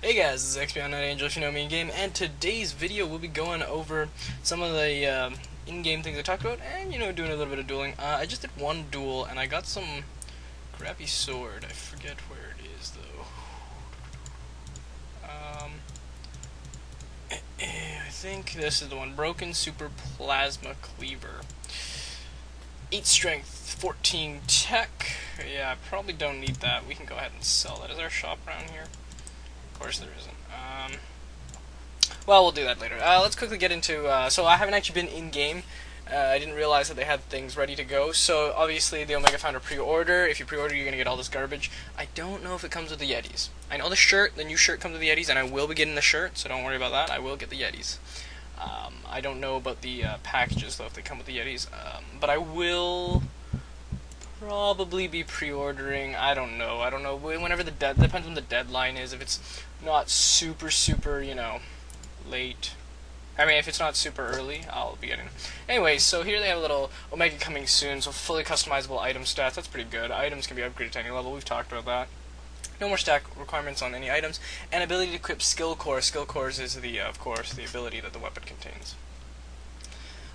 Hey guys, this is XP on Night Angel if you know me in game, and today's video we'll be going over some of the in-game things I talked about, and doing a little bit of dueling. I just did one duel, and I got some crappy sword. I forget where it is though. I think this is the one. Broken Super Plasma Cleaver. 8 strength, 14 tech. Yeah, I probably don't need that. We can go ahead and sell that. Is there a shop around here? Of course there isn't. Well, we'll do that later. Let's quickly get into, so I haven't actually been in-game. I didn't realize that they had things ready to go. So, obviously, the Omega Founder pre-order. If you pre-order, you're going to get all this garbage. I don't know if it comes with the Yetis. I know the new shirt comes with the Yetis, and I will be getting the shirt, so don't worry about that. I will get the Yetis. I don't know about the packages, though, if they come with the Yetis. But I will probably be pre-ordering. I don't know. Whenever depends when the deadline is. If it's not super, late. I mean, if it's not super early, I'll be getting them. Anyway, so here they have a little Omega coming soon, so fully customizable item stats. That's pretty good. Items can be upgraded to any level. We've talked about that. No more stack requirements on any items, and ability to equip skill cores. Skill cores is of course, the ability that the weapon contains.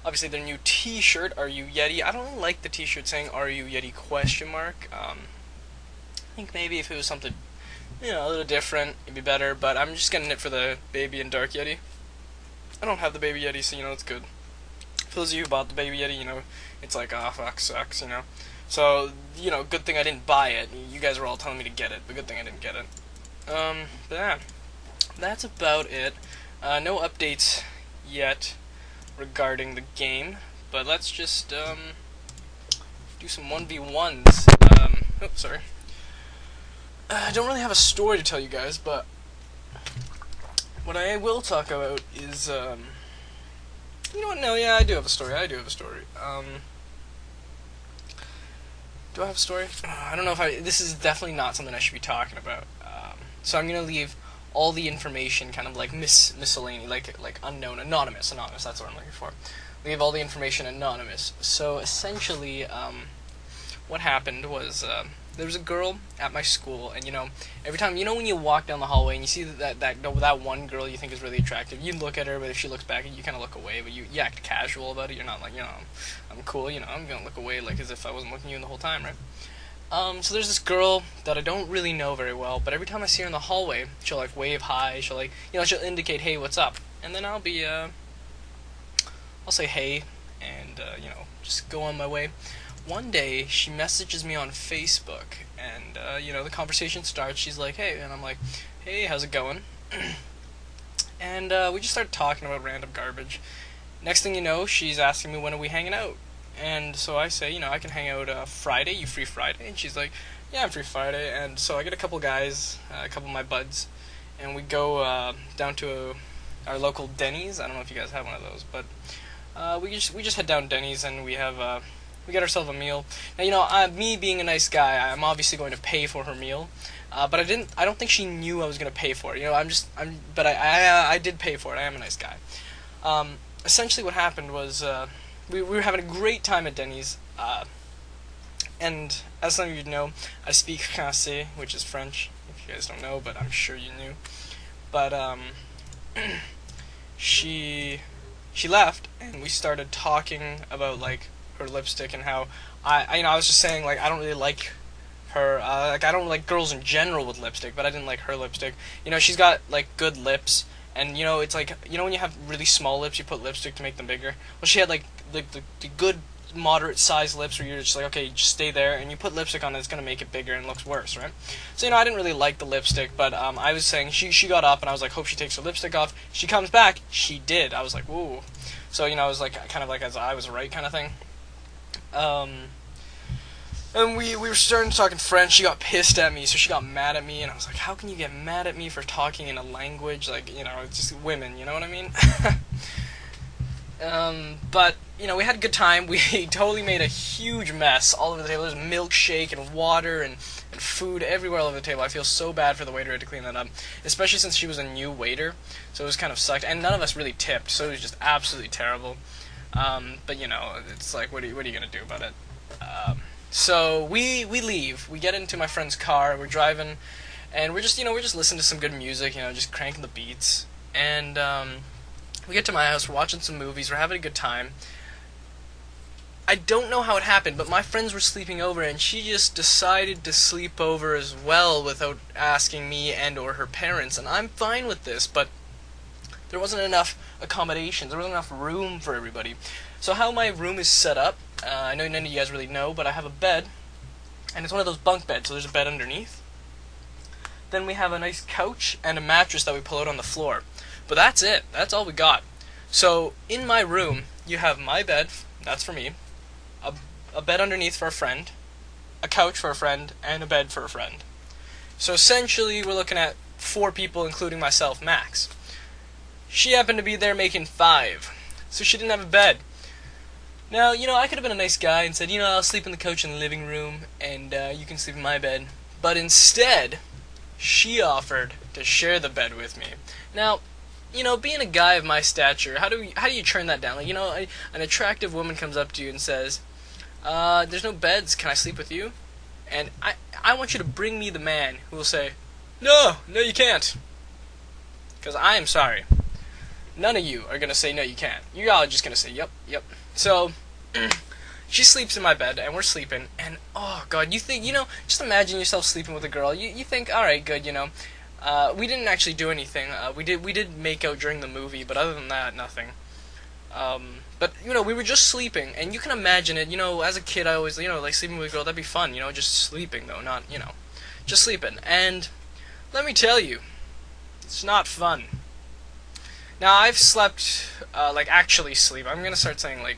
Obviously, their new T-shirt, "Are you Yeti?" I don't like the T-shirt saying "Are you Yeti?" ? I think maybe if it was something, a little different, it'd be better. But I'm just getting it for the baby and dark Yeti. I don't have the baby Yeti, so it's good. For those of you who bought the baby Yeti, it's like, ah, fuck, sucks, So, good thing I didn't buy it. You guys were all telling me to get it, but good thing I didn't get it. But yeah, that's about it. No updates yet regarding the game, but let's just do some 1v1s. Oops, sorry. I don't really have a story to tell you guys, but what I will talk about is, you know what, no, yeah, I do have a story. Do I have a story? I don't know if this is definitely not something I should be talking about. So I'm going to leave all the information kind of like miscellaneous, like unknown, anonymous, that's what I'm looking for. Leave all the information anonymous. So essentially, what happened was, there was a girl at my school, and every time, when you walk down the hallway and you see that one girl you think is really attractive, you look at her, but if she looks back at you, kind of look away, but you act casual about it. You're not like, I'm cool, I'm gonna look away like as if I wasn't looking at you the whole time, right? So there's this girl that I don't really know very well, but every time I see her in the hallway, she'll like wave hi, she'll like, she'll indicate, hey, what's up? And then I'll say hey, and, just go on my way. One day, she messages me on Facebook, and, the conversation starts. She's like, hey, and I'm like, hey, how's it going? And, we just started talking about random garbage. Next thing you know, she's asking me when are we hanging out? And so I say, I can hang out Friday. You free Friday? And she's like, yeah, I'm free Friday. And so I get a couple guys, a couple of my buds, and we go down to our local Denny's. I don't know if you guys have one of those, but we just head down Denny's, and we get ourselves a meal. Now, me being a nice guy, I'm obviously going to pay for her meal, but I don't think she knew I was going to pay for it. But I did pay for it. I am a nice guy. Essentially, what happened was we were having a great time at Denny's, and as some of you know, I speak Français, which is French. If you guys don't know, but I'm sure you knew. But she left, and we started talking about like her lipstick and how I was just saying like I don't really like her, like I don't like girls in general with lipstick, but I didn't like her lipstick. She's got like good lips, and it's like when you have really small lips, you put lipstick to make them bigger. Well, she had like the good moderate sized lips where you're just like, okay, just stay there, and you put lipstick on it, it's gonna make it bigger and it looks worse, right? So I didn't really like the lipstick, but I was saying she got up, and I was like, hope she takes her lipstick off. She comes back, she did. I was like, ooh. So I was like kind of like as I was right kind of thing. And we were starting to talk in French. She got pissed at me, so she got mad at me, and I was like, how can you get mad at me for talking in a language, like, it's just women, you know what I mean? But, we had a good time. We totally made a huge mess all over the table. There's milkshake and water and food everywhere all over the table. I feel so bad for the waiter who had to clean that up, especially since she was a new waiter, so it was kind of sucked, and none of us really tipped, so it was just absolutely terrible. But, it's like, what are you gonna do about it? So we leave. We get into my friend's car. We're driving, and we're just listening to some good music, just cranking the beats, and we get to my house, we're watching some movies, we're having a good time. I don't know how it happened, but my friends were sleeping over, and she just decided to sleep over as well without asking me and or her parents, and I'm fine with this, but there wasn't enough accommodations, there wasn't enough room for everybody. So how my room is set up, I know none of you guys really know, but I have a bed, and it's one of those bunk beds, so there's a bed underneath. Then we have a nice couch and a mattress that we pull out on the floor. But that's it, that's all we got. So in my room, you have my bed, that's for me, a bed underneath for a friend, a couch for a friend, and a bed for a friend. So essentially, we're looking at 4 people, including myself, max. She happened to be there making 5, so she didn't have a bed. Now, I could have been a nice guy and said, I'll sleep in the couch in the living room, and you can sleep in my bed. But instead, she offered to share the bed with me. Now, being a guy of my stature, how do you turn that down? Like, an attractive woman comes up to you and says, there's no beds, can I sleep with you? And I want you to bring me the man who will say, no, you can't. Because I am sorry. None of you are going to say, no, you can't. You're all just going to say, yep. So, she sleeps in my bed, and we're sleeping, and, oh, God, you think, just imagine yourself sleeping with a girl. You think, alright, good, we didn't actually do anything. We did make out during the movie, but other than that, nothing. But, we were just sleeping, and you can imagine it, as a kid, I always, like, sleeping with a girl, that'd be fun, just sleeping, though, not, just sleeping. And, let me tell you, it's not fun. Now, I've slept, actually sleep. I'm gonna start saying, I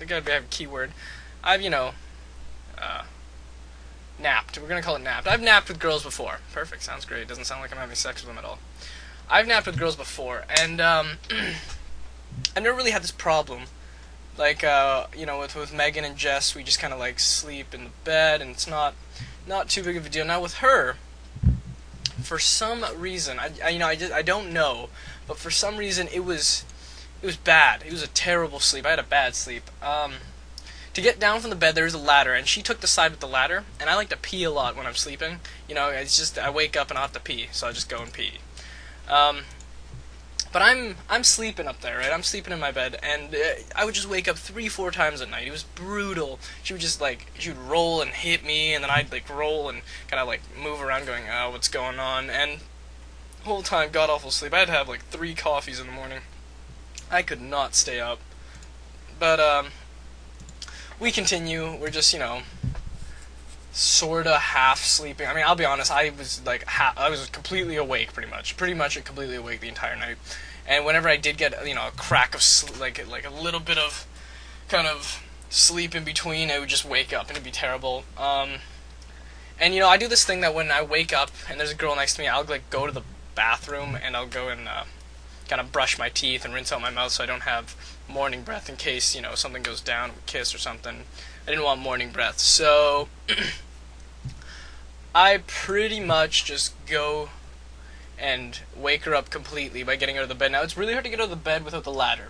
gotta have a keyword. I've, napped. We're gonna call it napped. I've napped with girls before. Perfect, sounds great. Doesn't sound like I'm having sex with them at all. I've napped with girls before, and, I never really had this problem. With Megan and Jess, we just kind of, sleep in the bed, and it's not too big of a deal. Now, with her, for some reason, I don't know, but for some reason it was bad. It was a terrible sleep. I had a bad sleep. To get down from the bed, there was a ladder, and she took the side with the ladder, and I like to pee a lot when I'm sleeping. It's just, I wake up and I have to pee, so I just go and pee. But I'm sleeping up there, right? I'm sleeping in my bed, and I would just wake up 3-4 times at night. It was brutal. She would just, she would roll and hit me, and then I'd, roll and kind of, move around going, oh, what's going on? And the whole time, god-awful sleep. I had to have, 3 coffees in the morning. I could not stay up. But, we continue. We're just, sorta half sleeping. I mean, I'll be honest, I was I was completely awake pretty much completely awake the entire night. And whenever I did get, a crack of like a little bit of kind of sleep in between, I would just wake up and it'd be terrible. And I do this thing that when I wake up and there's a girl next to me, I'll go to the bathroom and I'll go and kind of brush my teeth and rinse out my mouth so I don't have morning breath in case, something goes down, a kiss or something. I didn't want morning breath, so I pretty much just go and wake her up completely by getting her out of the bed. Now, it's really hard to get out of the bed without the ladder.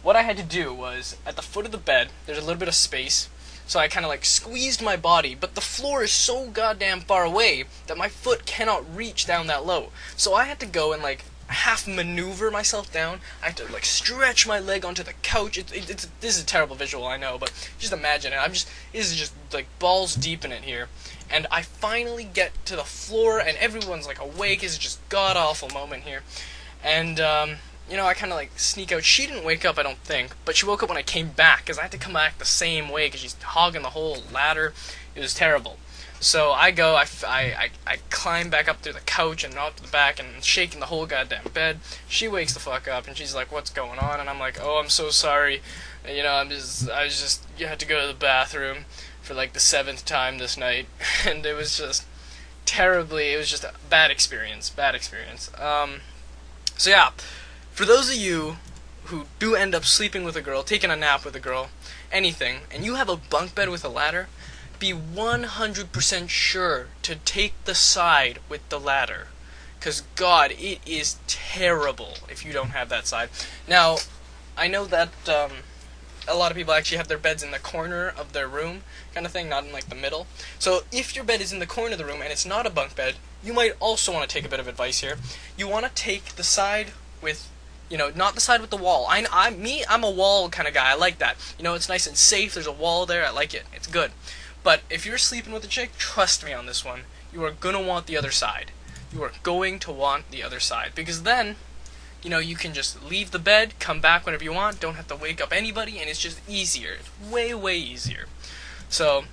What I had to do was, at the foot of the bed, there's a little bit of space, so I kind of squeezed my body, but the floor is so goddamn far away that my foot cannot reach down that low. So I had to go and half maneuver myself down. I have to stretch my leg onto the couch. This is a terrible visual, I know, but just imagine it. This is just balls deep in it here. And I finally get to the floor, and everyone's awake. It's just god awful moment here. And I kind of sneak out. She didn't wake up, I don't think, but she woke up when I came back because I had to come back the same way because she's hogging the whole ladder. It was terrible. So I go, I climb back up through the couch and up to the back and shaking the whole goddamn bed. She wakes the fuck up and she's like, what's going on? And I'm like, oh, I'm so sorry. You had to go to the bathroom for the 7th time this night. And it was just it was just a bad experience. So yeah, for those of you who do end up sleeping with a girl, taking a nap with a girl, anything, and you have a bunk bed with a ladder, be 100% sure to take the side with the ladder. Because, God, it is terrible if you don't have that side. Now, I know that a lot of people actually have their beds in the corner of their room, kind of thing, not in the middle. So if your bed is in the corner of the room and it's not a bunk bed, you might also want to take a bit of advice here. You want to take the side with, not the side with the wall. I'm a wall kind of guy. I like that. It's nice and safe. There's a wall there. I like it. It's good. But if you're sleeping with a chick, trust me on this one. You are gonna want the other side. You are going to want the other side, because then, you can just leave the bed, come back whenever you want, don't have to wake up anybody, and it's just easier. It's way, way easier. So,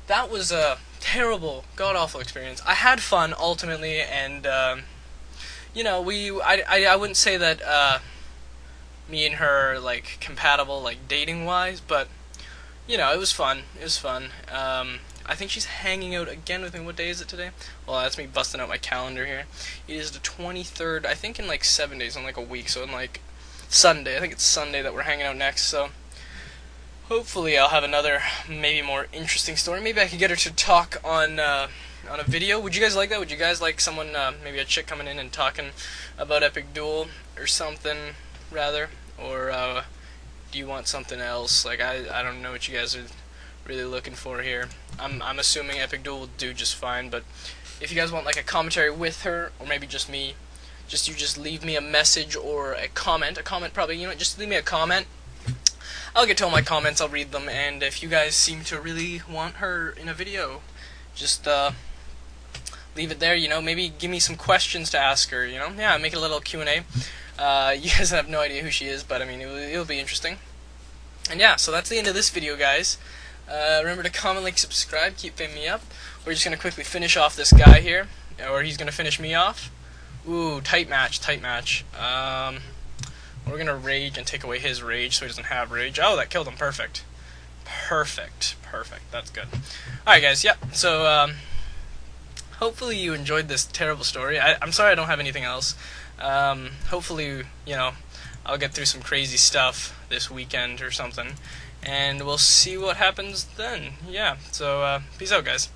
that was a terrible, god-awful experience. I had fun, ultimately, and, I wouldn't say that, me and her, like, compatible, like, dating-wise, but, it was fun. It was fun. I think she's hanging out again with me. What day is it today? Well, that's me busting out my calendar here. It is the 23rd, I think in like 7 days, in like a week, so in like Sunday. I think it's Sunday that we're hanging out next, so hopefully I'll have another, maybe more interesting story. Maybe I could get her to talk on a video. Would you guys like that? Would you guys like someone, maybe a chick coming in and talking about Epic Duel or something, rather? Or, do you want something else? Like, I don't know what you guys are really looking for here. I'm assuming Epic Duel will do just fine, but if you guys want like a commentary with her, or maybe just me, just leave me a message or a comment probably, just leave me a comment. I'll get to all my comments, I'll read them, and if you guys seem to really want her in a video, just leave it there, maybe give me some questions to ask her, yeah, make it a little Q&A. You guys have no idea who she is, but I mean, it'll be interesting. And yeah, so that's the end of this video, guys. Remember to comment, like, subscribe, keep fitting me up. We're just going to quickly finish off this guy here, or he's going to finish me off. Ooh, tight match. We're going to rage and take away his rage so he doesn't have rage. Oh, that killed him, perfect. Perfect, that's good. Alright guys, yep, so hopefully you enjoyed this terrible story. I'm sorry I don't have anything else. Hopefully, I'll get through some crazy stuff this weekend or something, and we'll see what happens then. Yeah, so peace out, guys.